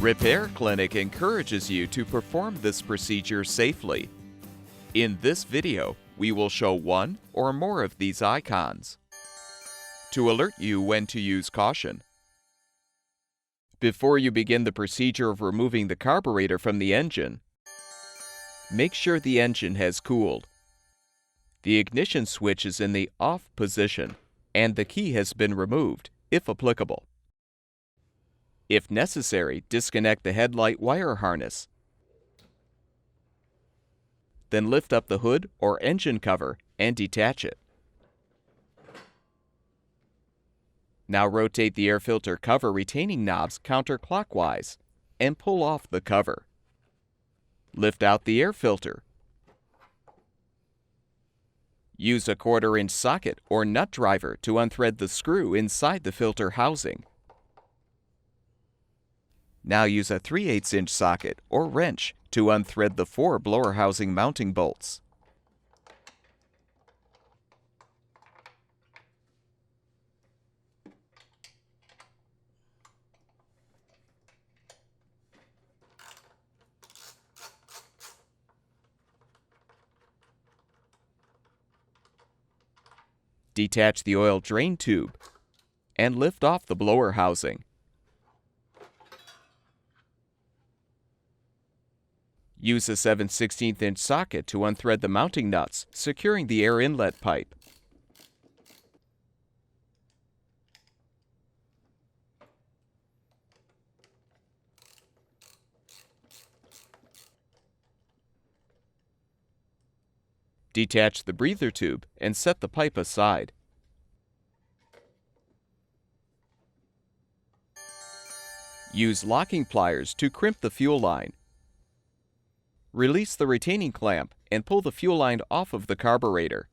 Repair Clinic encourages you to perform this procedure safely. In this video, we will show one or more of these icons to alert you when to use caution. Before you begin the procedure of removing the carburetor from the engine, make sure the engine has cooled. The ignition switch is in the off position, and the key has been removed, if applicable. If necessary, disconnect the headlight wire harness. Then lift up the hood or engine cover and detach it. Now rotate the air filter cover retaining knobs counterclockwise and pull off the cover. Lift out the air filter. Use a 1/4-inch socket or nut driver to unthread the screw inside the filter housing. Now use a 3/8-inch socket or wrench to unthread the 4 blower housing mounting bolts. Detach the oil drain tube and lift off the blower housing. Use a 7/16" socket to unthread the mounting nuts, securing the air inlet pipe. Detach the breather tube and set the pipe aside. Use locking pliers to crimp the fuel line. Release the retaining clamp and pull the fuel line off of the carburetor.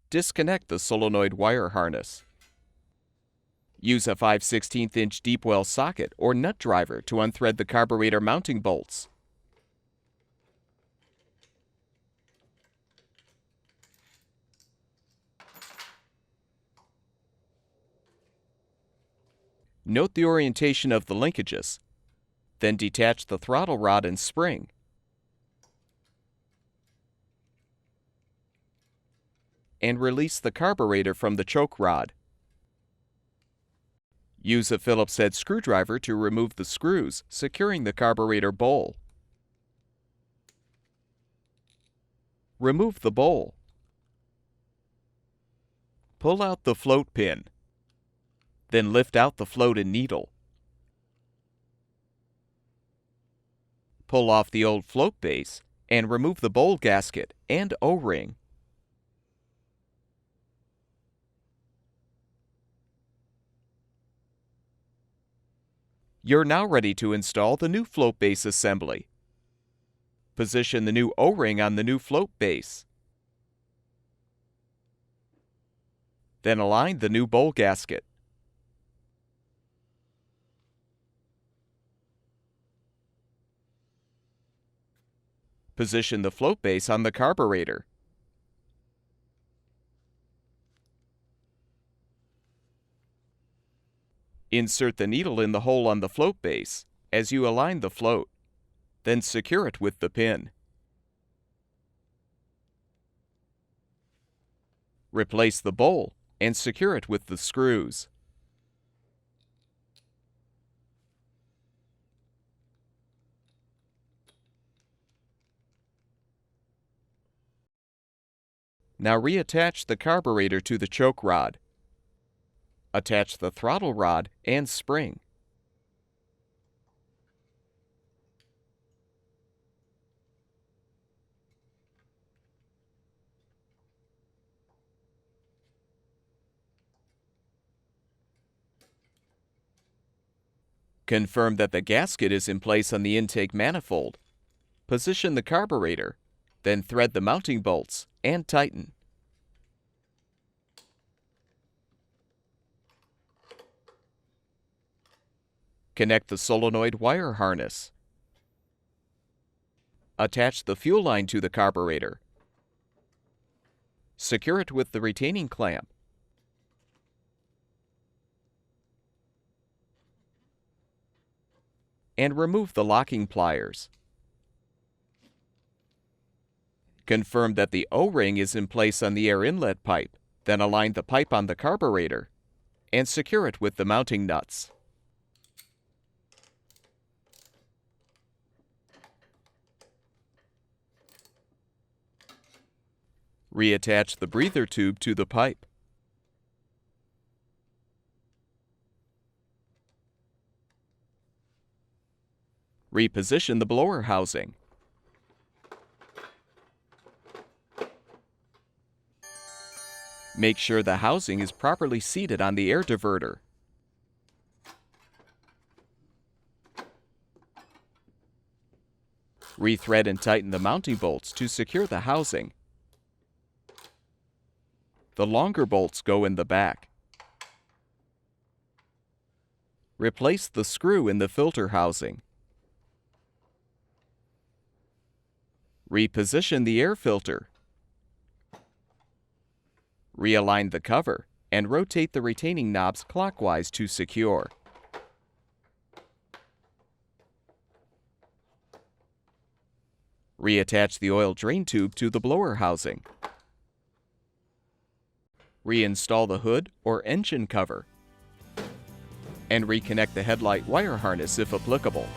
Disconnect the solenoid wire harness. Use a 5/16" deep well socket or nut driver to unthread the carburetor mounting bolts. Note the orientation of the linkages. Then detach the throttle rod and spring. And release the carburetor from the choke rod. Use a Phillips head screwdriver to remove the screws, securing the carburetor bowl. Remove the bowl. Pull out the float pin. Then lift out the float and needle. Pull off the old float base and remove the bowl gasket and O-ring. You're now ready to install the new float base assembly. Position the new O-ring on the new float base. Then align the new bowl gasket. Position the float base on the carburetor. Insert the needle in the hole on the float base as you align the float, then secure it with the pin. Replace the bowl and secure it with the screws. Now reattach the carburetor to the choke rod. Attach the throttle rod and spring. Confirm that the gasket is in place on the intake manifold. Position the carburetor, then thread the mounting bolts and tighten. Connect the solenoid wire harness. Attach the fuel line to the carburetor. Secure it with the retaining clamp. And remove the locking pliers. Confirm that the O-ring is in place on the air inlet pipe, then align the pipe on the carburetor and secure it with the mounting nuts. Reattach the breather tube to the pipe. Reposition the blower housing. Make sure the housing is properly seated on the air diverter. Rethread and tighten the mounting bolts to secure the housing. The longer bolts go in the back. Replace the screw in the filter housing. Reposition the air filter. Realign the cover and rotate the retaining knobs clockwise to secure. Reattach the oil drain tube to the blower housing. Reinstall the hood or engine cover. And reconnect the headlight wire harness if applicable.